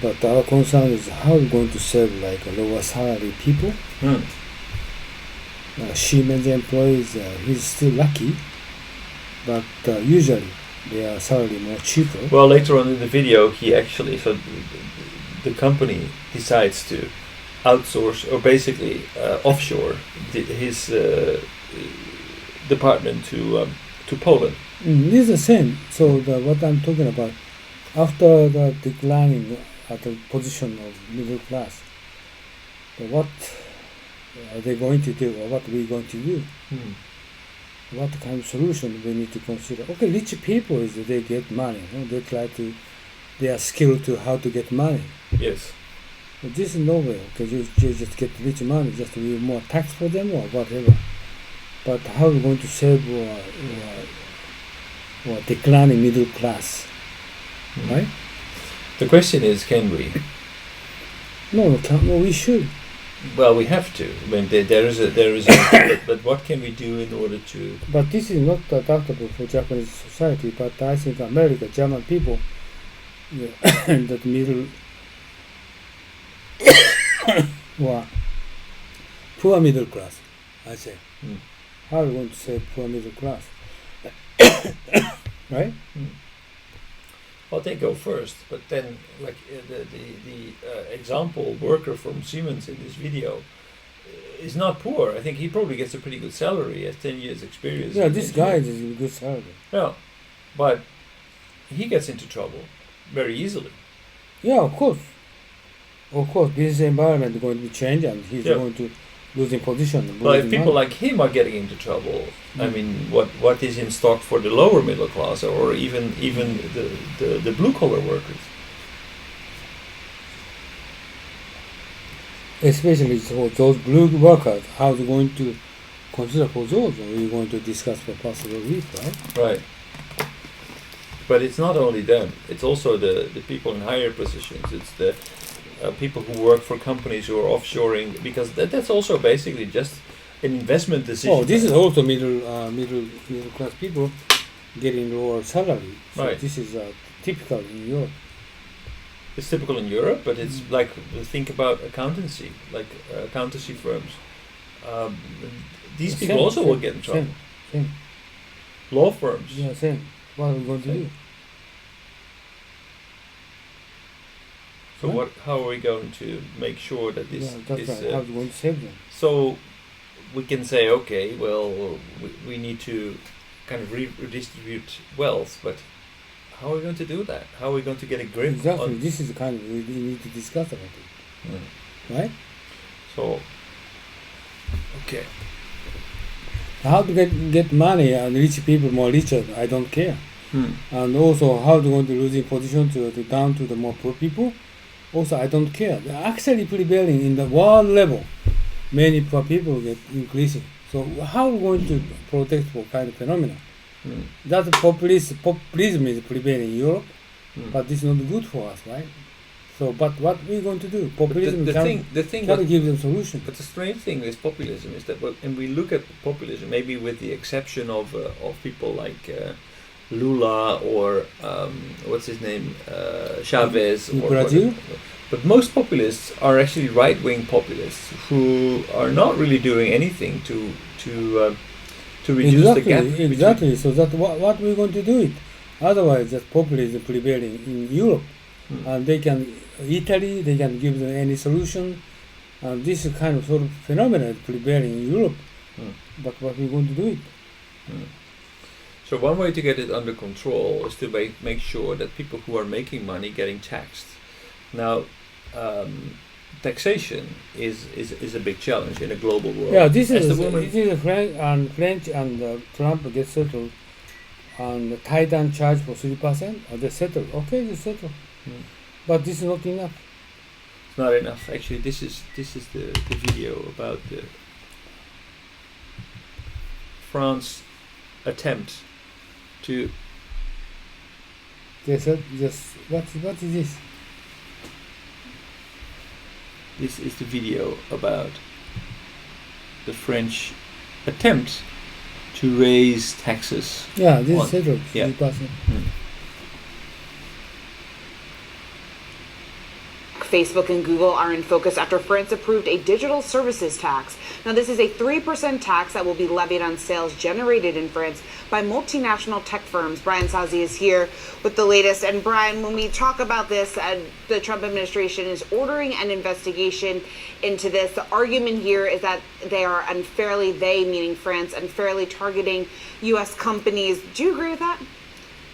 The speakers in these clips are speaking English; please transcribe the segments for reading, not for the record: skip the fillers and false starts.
But our concern is how we're going to serve like lower salary people. Siemens employees, he's still lucky, but usually their salary more cheaper. Well, later on in the video, he actually, so the company decides to outsource or basically offshore his department to Poland. This is the same. So what I'm talking about, after the declining at the position of middle class, what are they going to do, or what are we going to do? What kind of solution we need to consider? Okay, rich people is they get money. They try to, they are skilled to how to get money. Yes. But this is no way. Okay, you just get rich money, just we more tax for them or whatever. But how are we going to save or declining middle class, right? The question is, can we? No, we should. Well, we have to. I mean, there is a but what can we do in order to? But this is not adaptable for Japanese society. But I think America, German people, that middle, well, poor middle class, I say. How are we going to save poor middle class? Right? Well, they go first, but then, like the example worker from Siemens in this video is not poor. I think he probably gets a pretty good salary, has 10 years experience. Yeah, this guy is a good salary. Yeah, but he gets into trouble very easily. Yeah, of course. Of course, business environment is going to be changed, and he's going to losing position. Well, if people like him are getting into trouble, I mean, what is in stock for the lower middle class, or even the blue collar workers? Especially for those blue workers, how they're going to consider for those, or we're going to discuss for possible week, right? Right. But it's not only them; it's also the people in higher positions. It's the people who work for companies who are offshoring, because that's also basically just an investment decision. Oh, this is also middle class people getting lower salary. So right. This is typical in Europe. It's typical in Europe, but it's like, think about accountancy, like accountancy firms. These people also will get in trouble. Same. Law firms. Yeah, same. What are we going to do? So how are we going to make sure that this is... Right. How are we going to save them? So we can say, okay, well, we need to kind of redistribute wealth, but how are we going to do that? How are we going to get a grip Exactly. on... This is the kind of, we need to discuss about it. Right? So, okay. How to get money and rich people more richer, I don't care. And also how to going to losing position to down to the more poor people, also I don't care. They're actually prevailing in the world level. Many poor people get increasing. So how are we going to protect for kind of phenomena? That populism is prevailing in Europe, but this is not good for us, right? So, but what are we going to do? Populism can't give them solution. But the strange thing with populism is that when we look at populism, maybe with the exception of people like Lula or what's his name, Chavez, or Brazil. But most populists are actually right-wing populists who are not really doing anything to reduce the gap. Exactly. So that what we're going to do it. Otherwise, that populism prevailing in Europe, and they can Italy, they can give them any solution, and this is kind of sort of phenomenon prevailing in Europe. But what we're going to do it. So one way to get it under control is to make sure that people who are making money getting taxed. Now, taxation is a big challenge in a global world. Yeah, this is French and Trump get settled, and Titan charge for 3%. They settle. Okay, they settle. But this is not enough. It's not enough. Actually, this is the video about the France attempt to. They said just what is this? This is the video about the French attempt to raise taxes. Yeah, this is settled 3%. Facebook and Google are in focus after France approved a digital services tax. Now, this is a 3% tax that will be levied on sales generated in France by multinational tech firms. Brian Sazi is here with the latest. And Brian, when we talk about this, the Trump administration is ordering an investigation into this. The argument here is that they are unfairly, they meaning France, unfairly targeting U.S. companies. Do you agree with that?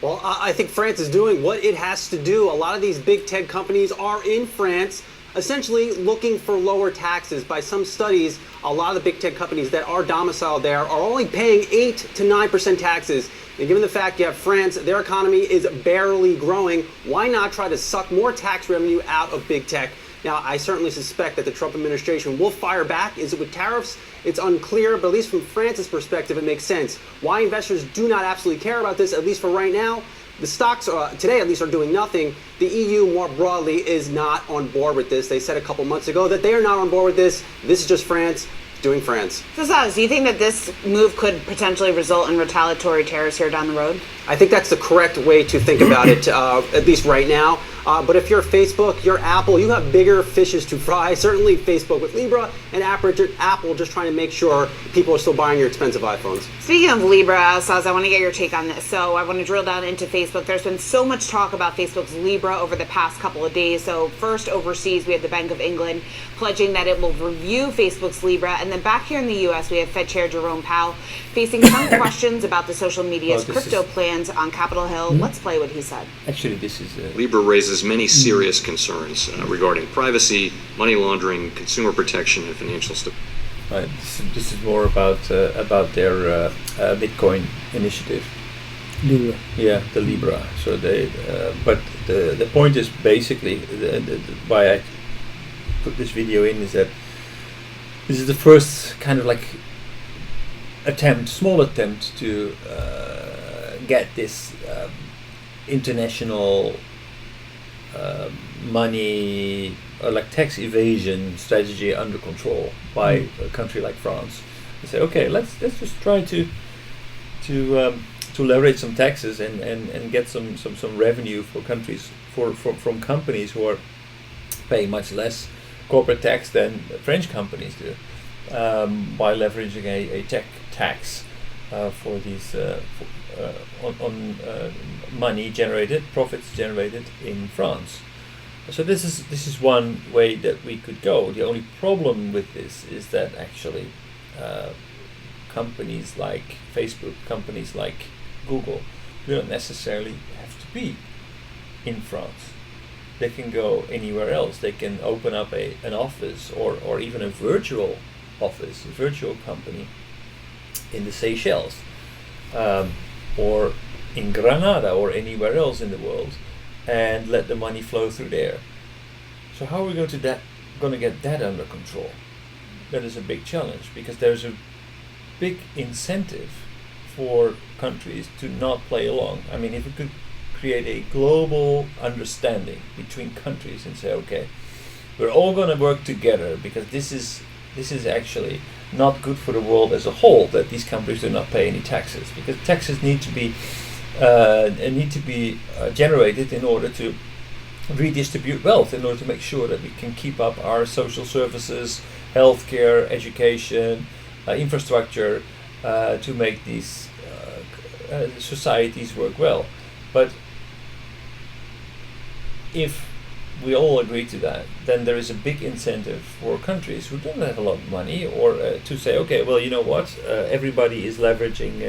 Well, I think France is doing what it has to do. A lot of these big tech companies are in France, essentially looking for lower taxes. By some studies, a lot of the big tech companies that are domiciled there are only paying 8 to 9% taxes. And given the fact you have France, their economy is barely growing, why not try to suck more tax revenue out of big tech? Now, I certainly suspect that the Trump administration will fire back. Is it with tariffs? It's unclear, but at least from France's perspective, it makes sense. Why investors do not absolutely care about this, at least for right now, the stocks today at least are doing nothing. The EU more broadly is not on board with this. They said a couple months ago that they are not on board with this. This is just France doing France. So, Saz, do you think that this move could potentially result in retaliatory tariffs here down the road? I think that's the correct way to think about it, at least right now. But if you're Facebook, you're Apple, you have bigger fishes to fry. Certainly Facebook with Libra, and Apple just trying to make sure people are still buying your expensive iPhones. Speaking of Libra, Saz, I want to get your take on this. So I want to drill down into Facebook. There's been so much talk about Facebook's Libra over the past couple of days. So first overseas, we have the Bank of England pledging that it will review Facebook's Libra. And then back here in the U.S., we have Fed Chair Jerome Powell facing some questions about the social media's crypto plans on Capitol Hill. Let's play what he said. Actually, this is... Libra raises many serious concerns regarding privacy, money laundering, consumer protection, and financial stability. Right. This is more about their Bitcoin initiative. Libra. Yeah, the Libra. So they, but the point is basically why I put this video in is that this is the first kind of like small attempt to get this international money or like tax evasion strategy under control by a country like France. They say, okay, let's just try to leverage some taxes and get some revenue for countries from companies who are paying much less corporate tax than French companies do, by leveraging a tech tax for these on money generated, profits generated in France. So this is one way that we could go. The only problem with this is that actually companies like Facebook, companies like Google, do not necessarily have to be in France. They can go anywhere else. They can open up an office or even a virtual office, a virtual company in the Seychelles, or in Granada or anywhere else in the world, and let the money flow through there. So how are we going to get that under control? That is a big challenge, because there's a big incentive for countries to not play along. I mean, if we could create a global understanding between countries and say, okay, we're all going to work together because this is actually not good for the world as a whole, that these companies do not pay any taxes, because taxes need to be generated in order to redistribute wealth, in order to make sure that we can keep up our social services, healthcare, education, infrastructure, to make these societies work well. But if we all agree to that, then there is a big incentive for countries who don't have a lot of money, or to say, okay, well, you know what, everybody is leveraging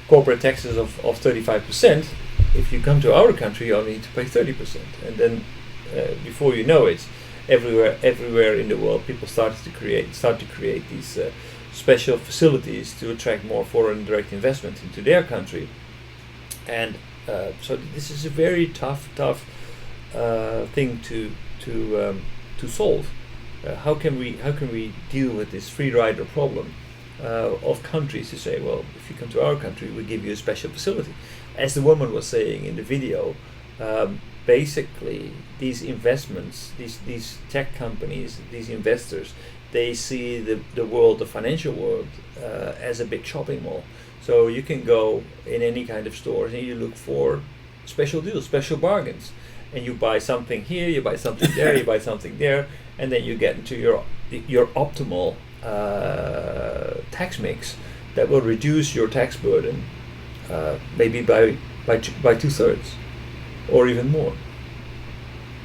corporate taxes of 35%. If you come to our country, you only need to pay 30%. And then before you know it, everywhere in the world, people start to create these special facilities to attract more foreign direct investment into their country. And so this is a very tough thing to solve. How can we deal with this free rider problem of countries to say, well, if you come to our country, we give you a special facility? As the woman was saying in the video, basically these investments, these tech companies, these investors, they see the world, the financial world, as a big shopping mall. So you can go in any kind of stores and you look for special deals, special bargains. and you buy something here, you buy something there, you buy something there, and then you get into your optimal tax mix that will reduce your tax burden maybe by 2/3 or even more.